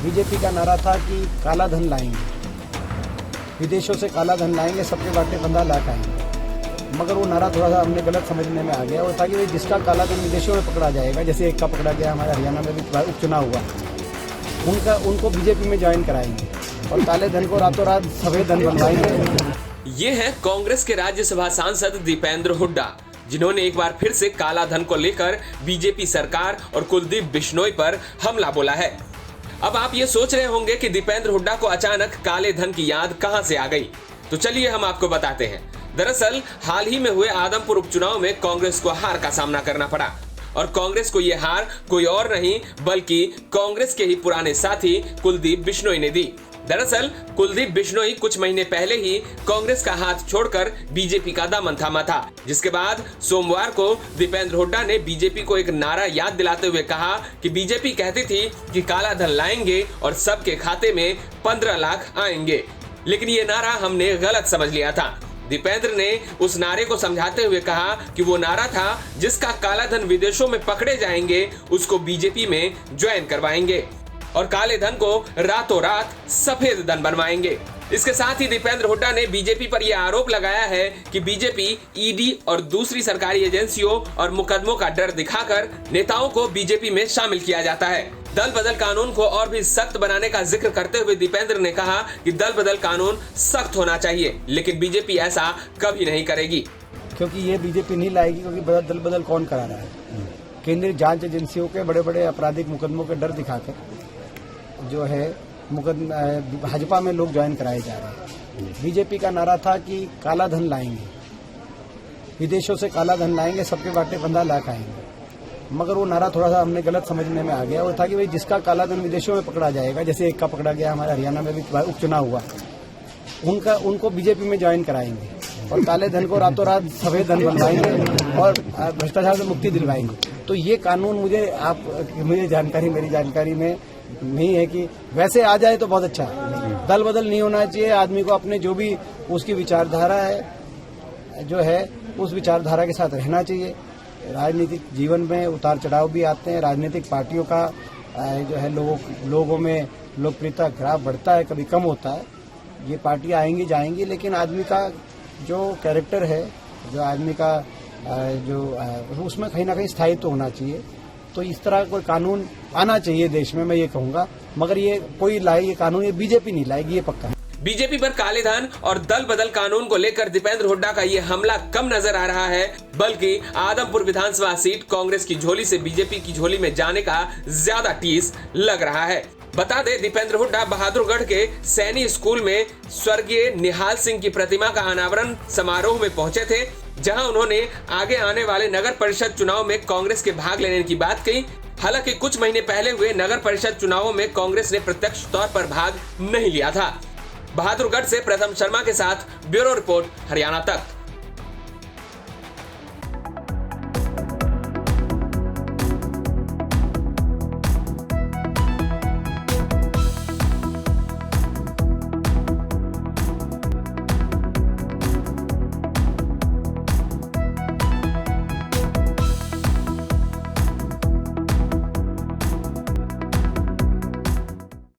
BJP का नारा था कि काला धन लाएंगे, विदेशों से काला धन लाएंगे, सबके बाटे 15 लाख आएंगे। मगर वो नारा थोड़ा सा हमने गलत समझने में आ गया। वो था कि जिसका काला धन विदेशों में पकड़ा जाएगा, जैसे एक का पकड़ा गया, हमारे हरियाणा में भी उपचुनाव हुआ, उनको बीजेपी में ज्वाइन कराएंगे और काले धन को रातों रात सफेद धन बनवाएंगे। ये है कांग्रेस के राज्यसभा सांसद दीपेंद्र हुड्डा, जिन्होंने एक बार फिर से काला धन को लेकर बीजेपी सरकार और कुलदीप बिश्नोई पर हमला बोला है। अब आप ये सोच रहे होंगे कि दीपेंद्र हुड्डा को अचानक काले धन की याद कहां से आ गई, तो चलिए हम आपको बताते हैं। दरअसल हाल ही में हुए आदमपुर उपचुनाव में कांग्रेस को हार का सामना करना पड़ा और कांग्रेस को यह हार कोई और नहीं बल्कि कांग्रेस के ही पुराने साथी कुलदीप बिश्नोई ने दी। दरअसल कुलदीप बिश्नोई कुछ महीने पहले ही कांग्रेस का हाथ छोड़कर बीजेपी का दामन थामा था, जिसके बाद सोमवार को दीपेंद्र हुड्डा ने बीजेपी को एक नारा याद दिलाते हुए कहा कि बीजेपी कहती थी कि काला धन लाएंगे और सबके खाते में 15 लाख आएंगे, लेकिन ये नारा हमने गलत समझ लिया था। दीपेंद्र ने उस नारे को समझाते हुए कहा कि वो नारा था जिसका काला धन विदेशों में पकड़े जाएंगे उसको बीजेपी में ज्वाइन करवाएंगे और काले धन को रातों रात सफेद धन बनवाएंगे। इसके साथ ही दीपेंद्र हुड्डा ने बीजेपी पर यह आरोप लगाया है कि बीजेपी ईडी और दूसरी सरकारी एजेंसियों और मुकदमों का डर दिखाकर नेताओं को बीजेपी में शामिल किया जाता है। दल बदल कानून को और भी सख्त बनाने का जिक्र करते हुए दीपेंद्र ने कहा कि दल बदल कानून सख्त होना चाहिए, लेकिन बीजेपी ऐसा कभी नहीं करेगी। क्योंकि ये बीजेपी नहीं लाएगी, क्योंकि दल बदल कौन करा रहा है? केंद्रीय जांच एजेंसियों के बड़े बड़े आपराधिक मुकदमों के डर दिखाकर जो है भाजपा में लोग ज्वाइन कराए जा रहे हैं। बीजेपी का नारा था कि काला धन लाएंगे, विदेशों से काला धन लाएंगे, सबके बाटे 15 लाख आएंगे। मगर वो नारा थोड़ा सा हमने गलत समझने में आ गया। वो था कि जिसका काला धन विदेशों में पकड़ा जाएगा, जैसे एक का पकड़ा गया, हमारे हरियाणा में भी उपचुनाव हुआ, उनको बीजेपी में ज्वाइन कराएंगे और काले धन को रातों रात सफेद धन बनवाएंगे और भ्रष्टाचार से मुक्ति दिलवाएंगे। तो ये कानून मेरी जानकारी में नहीं है कि वैसे आ जाए तो बहुत अच्छा है। दल बदल नहीं होना चाहिए। आदमी को अपने जो भी उसकी विचारधारा है जो है उस विचारधारा के साथ रहना चाहिए। राजनीतिक जीवन में उतार चढ़ाव भी आते हैं। राजनीतिक पार्टियों का जो है लोगों में लोकप्रियता ग्राफ बढ़ता है, कभी कम होता है। ये पार्टियां आएंगी जाएंगी, लेकिन आदमी का जो कैरेक्टर है, जो आदमी का उसमें कहीं ना कहीं स्थायित्व होना चाहिए। तो इस तरह कोई कानून आना चाहिए देश में, मैं ये कहूँगा। मगर ये कोई लाए ये कानून, ये बीजेपी नहीं लाएगी, ये पक्का है। बीजेपी पर काले धन और दल बदल कानून को लेकर दीपेंद्र हुड्डा का ये हमला कम नजर आ रहा है, बल्कि आदमपुर विधानसभा सीट कांग्रेस की झोली से बीजेपी की झोली में जाने का ज्यादा टीस लग रहा है। बता दे, दीपेंद्र हुड्डा बहादुरगढ़ के सैनी स्कूल में स्वर्गीय निहाल सिंह की प्रतिमा का अनावरण समारोह में पहुंचे थे, जहां उन्होंने आगे आने वाले नगर परिषद चुनाव में कांग्रेस के भाग लेने की बात कही। हालांकि कुछ महीने पहले हुए नगर परिषद चुनावों में कांग्रेस ने प्रत्यक्ष तौर पर भाग नहीं लिया था। बहादुरगढ़ से प्रथम शर्मा के साथ ब्यूरो रिपोर्ट, हरियाणा तक।